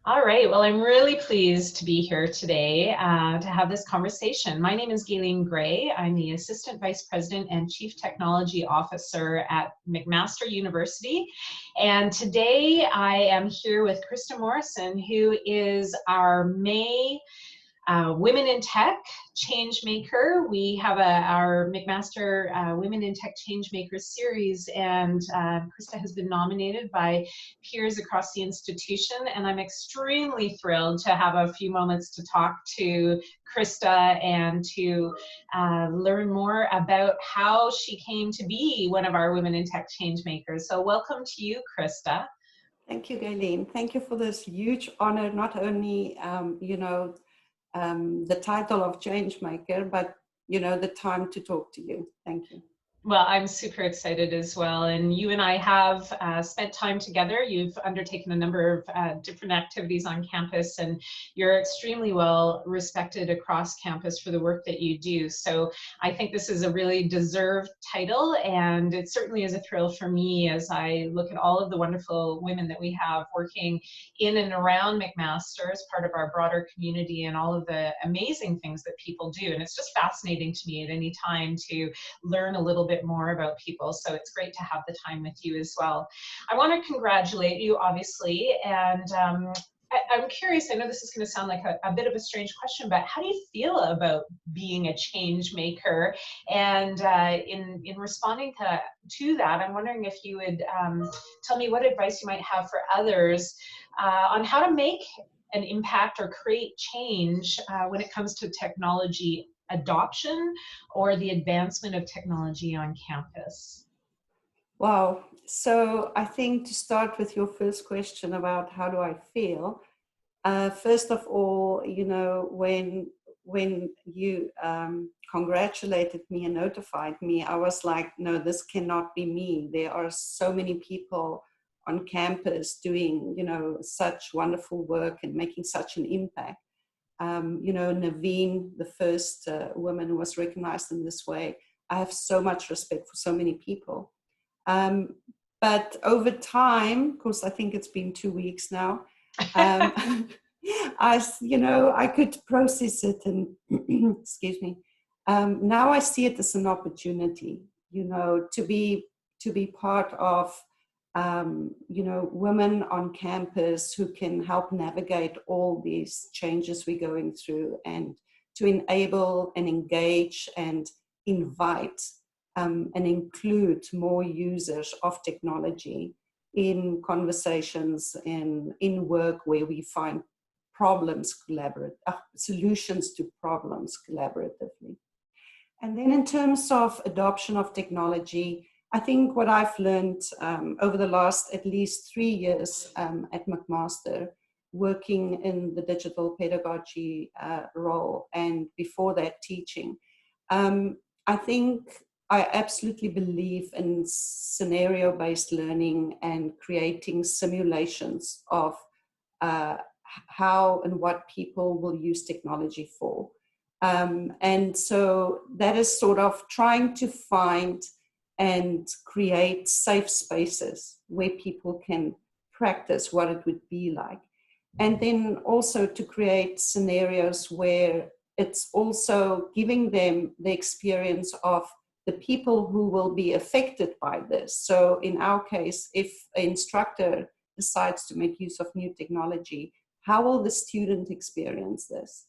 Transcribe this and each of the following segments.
All right, well, I'm really pleased to be here today to have this conversation. My name is Gayleen Gray. I'm the Assistant Vice President and Chief Technology Officer at McMaster University. And today I am here with Christa Morrison, who is our May Women in Tech Changemaker. We have our McMaster Women in Tech Changemakers series, and Christa has been nominated by peers across the institution, and I'm extremely thrilled to have a few moments to talk to Christa and to learn more about how she came to be one of our Women in Tech Changemakers. So welcome to you, Christa. Thank you, Gayleen. Thank you for this huge honor, not only, the title of Changemaker, but, the time to talk to you. Thank you. Well, I'm super excited as well. And you and I have spent time together. You've undertaken a number of different activities on campus, and you're extremely well respected across campus for the work that you do. So I think this is a really deserved title, and it certainly is a thrill for me as I look at all of the wonderful women that we have working in and around McMaster as part of our broader community, and all of the amazing things that people do. And it's just fascinating to me at any time to learn a little bit more about people, so it's great to have the time with you as well. I want to congratulate you, obviously, and I'm curious, I know this is going to sound like a bit of a strange question, but how do you feel about being a change maker? And in responding to that, I'm wondering if you would tell me what advice you might have for others on how to make an impact or create change when it comes to technology adoption or the advancement of technology on campus? Wow. So I think to start with your first question about how do I feel, first of all, when you congratulated me and notified me, I was like, no, this cannot be me. There are so many people on campus doing, such wonderful work and making such an impact. Naveen, the first woman who was recognized in this way. I have so much respect for so many people. But over time, of course, I think it's been 2 weeks now, I could process it and, excuse me, now I see it as an opportunity, to be part of women on campus who can help navigate all these changes we're going through, and to enable and engage and invite and include more users of technology in conversations and in work where we find solutions to problems collaboratively. And then in terms of adoption of technology, I think what I've learned over the last at least 3 years at McMaster, working in the digital pedagogy role, and before that teaching, I think I absolutely believe in scenario-based learning and creating simulations of how and what people will use technology for. And so that is sort of trying to find and create safe spaces where people can practice what it would be like. And then also to create scenarios where it's also giving them the experience of the people who will be affected by this. So in our case, if an instructor decides to make use of new technology, how will the student experience this?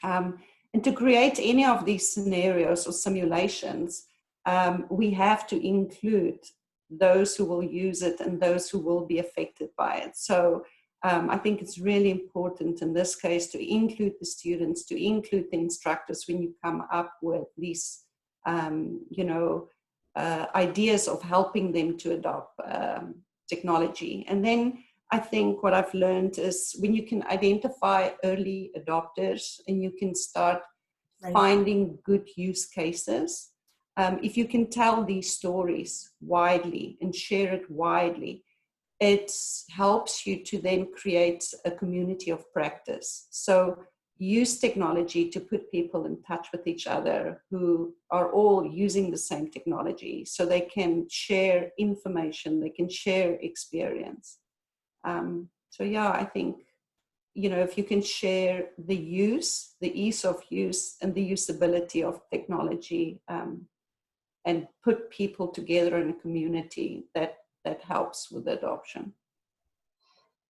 And to create any of these scenarios or simulations, we have to include those who will use it and those who will be affected by it. So I think it's really important in this case to include the students, to include the instructors when you come up with these, ideas of helping them to adopt technology. And then I think what I've learned is when you can identify early adopters and you can start finding good use cases, if you can tell these stories widely and share it widely, it helps you to then create a community of practice. So use technology to put people in touch with each other who are all using the same technology so they can share information, they can share experience. So yeah, I think if you can share the ease of use and the usability of technology, and put people together in a community, that helps with adoption.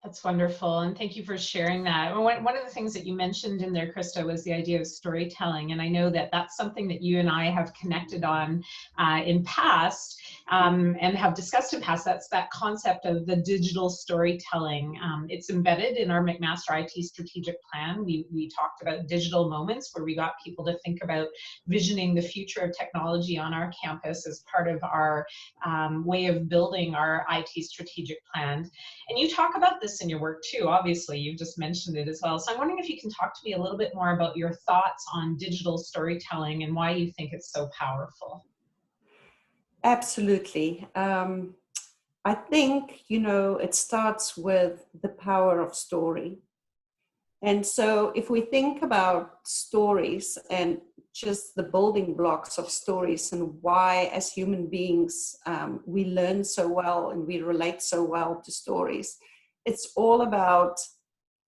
That's wonderful, and thank you for sharing that. One of the things that you mentioned in there, Christa, was the idea of storytelling, and I know that that's something that you and I have connected on in past, and have discussed in past. That's that concept of the digital storytelling. It's embedded in our McMaster IT strategic plan. We talked about digital moments where we got people to think about visioning the future of technology on our campus as part of our way of building our IT strategic plan. And you talk about this in your work too, obviously, you've just mentioned it as well. So I'm wondering if you can talk to me a little bit more about your thoughts on digital storytelling and why you think it's so powerful. Absolutely. I think, it starts with the power of story. And so if we think about stories and just the building blocks of stories and why as human beings we learn so well and we relate so well to stories, it's all about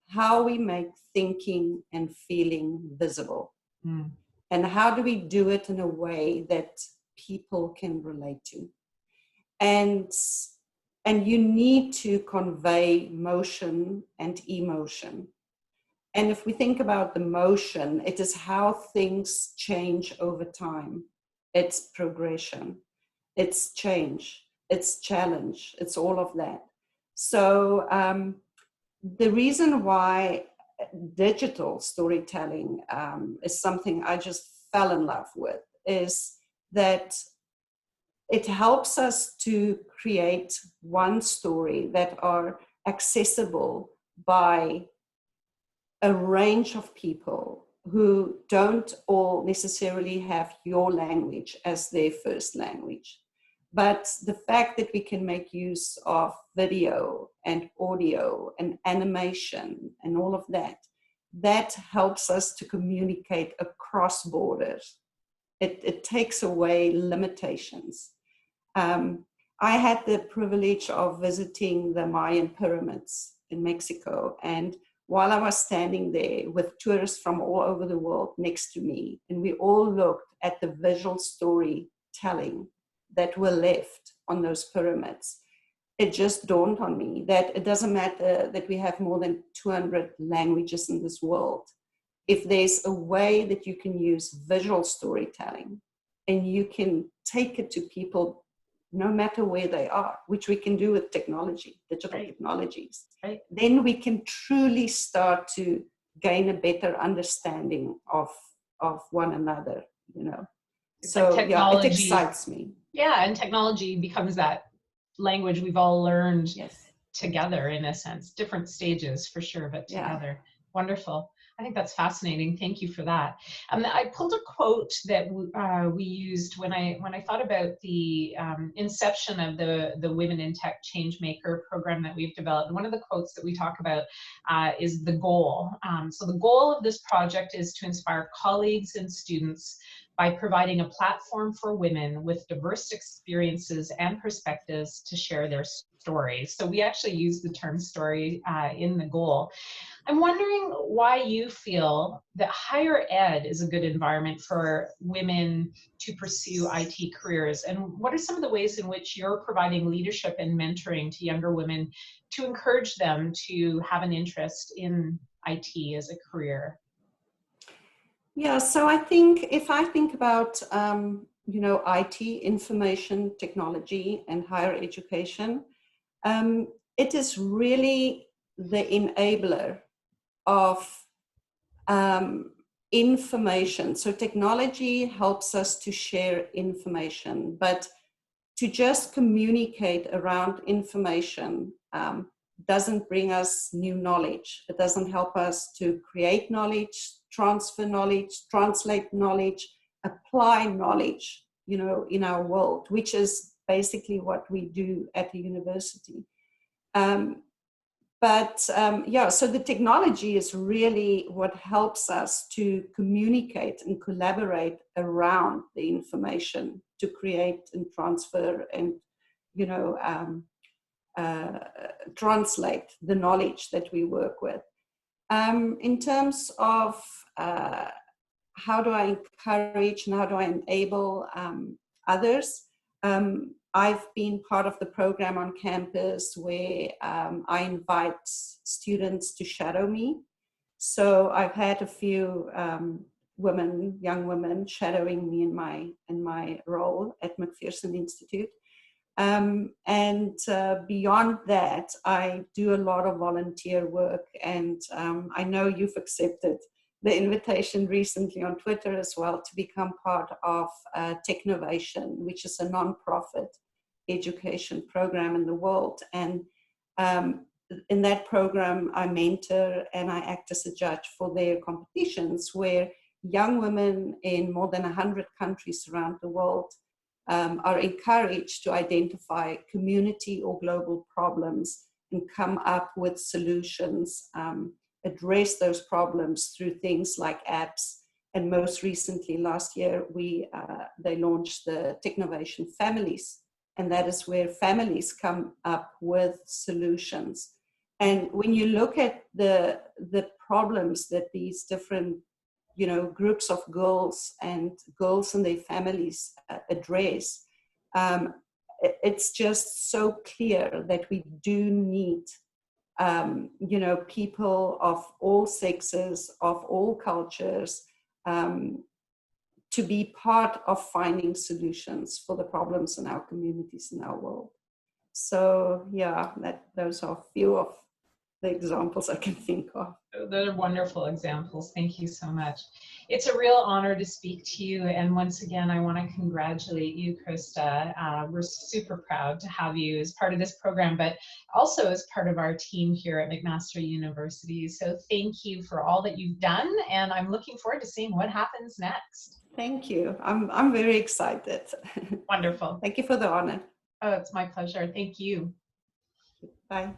how we make thinking and feeling visible. And how do we do it in a way that people can relate to? And you need to convey motion and emotion. And if we think about the motion, it is how things change over time. It's progression, it's change, it's challenge, it's all of that. So the reason why digital storytelling is something I just fell in love with is that it helps us to create one story that are accessible by a range of people who don't all necessarily have your language as their first language. But the fact that we can make use of video and audio and animation and all of that, that helps us to communicate across borders. It takes away limitations. I had the privilege of visiting the Mayan pyramids in Mexico, and while I was standing there with tourists from all over the world next to me, and we all looked at the visual storytelling that were left on those pyramids, it just dawned on me that it doesn't matter that we have more than 200 languages in this world. If there's a way that you can use visual storytelling and you can take it to people no matter where they are, which we can do with technology, digital technologies, then we can truly start to gain a better understanding of one another, So like yeah, it excites me. Yeah, and technology becomes that language we've all learned together, in a sense. Different stages for sure, but together. Wonderful. I think that's fascinating. Thank you for that. I pulled a quote that we used when I thought about the inception of the Women in Tech Changemaker program that we've developed. One of the quotes that we talk about is the goal. So the goal of this project is to inspire colleagues and students by providing a platform for women with diverse experiences and perspectives to share their stories. So we actually use the term story in the goal. I'm wondering why you feel that higher ed is a good environment for women to pursue IT careers, and what are some of the ways in which you're providing leadership and mentoring to younger women to encourage them to have an interest in IT as a career? Yeah, so I think if I think about, IT, information technology, and higher education, it is really the enabler of information. So technology helps us to share information, but to just communicate around information doesn't bring us new knowledge. It doesn't help us to create knowledge, transfer knowledge, translate knowledge, apply knowledge, in our world, which is basically what we do at the university. So the technology is really what helps us to communicate and collaborate around the information to create and transfer and, translate the knowledge that we work with. In terms of how do I encourage and how do I enable others, I've been part of the program on campus where I invite students to shadow me. So I've had a few young women shadowing me in my role at McPherson Institute. Beyond that, I do a lot of volunteer work, and I know you've accepted the invitation recently on Twitter as well to become part of Technovation, which is a nonprofit education program in the world. And in that program, I mentor and I act as a judge for their competitions where young women in more than 100 countries around the world are encouraged to identify community or global problems and come up with solutions, address those problems through things like apps. And most recently, last year, they launched the Technovation Families, and that is where families come up with solutions. And when you look at the problems that these different groups of girls and their families address, it's just so clear that we do need, people of all sexes, of all cultures, to be part of finding solutions for the problems in our communities in our world. So yeah, those are a few of the examples I can think of. Those are wonderful examples. Thank you so much. It's a real honor to speak to you. And once again, I want to congratulate you, Christa. We're super proud to have you as part of this program, but also as part of our team here at McMaster University. So thank you for all that you've done. And I'm looking forward to seeing what happens next. Thank you. I'm very excited. Wonderful. Thank you for the honor. Oh, it's my pleasure. Thank you. Bye.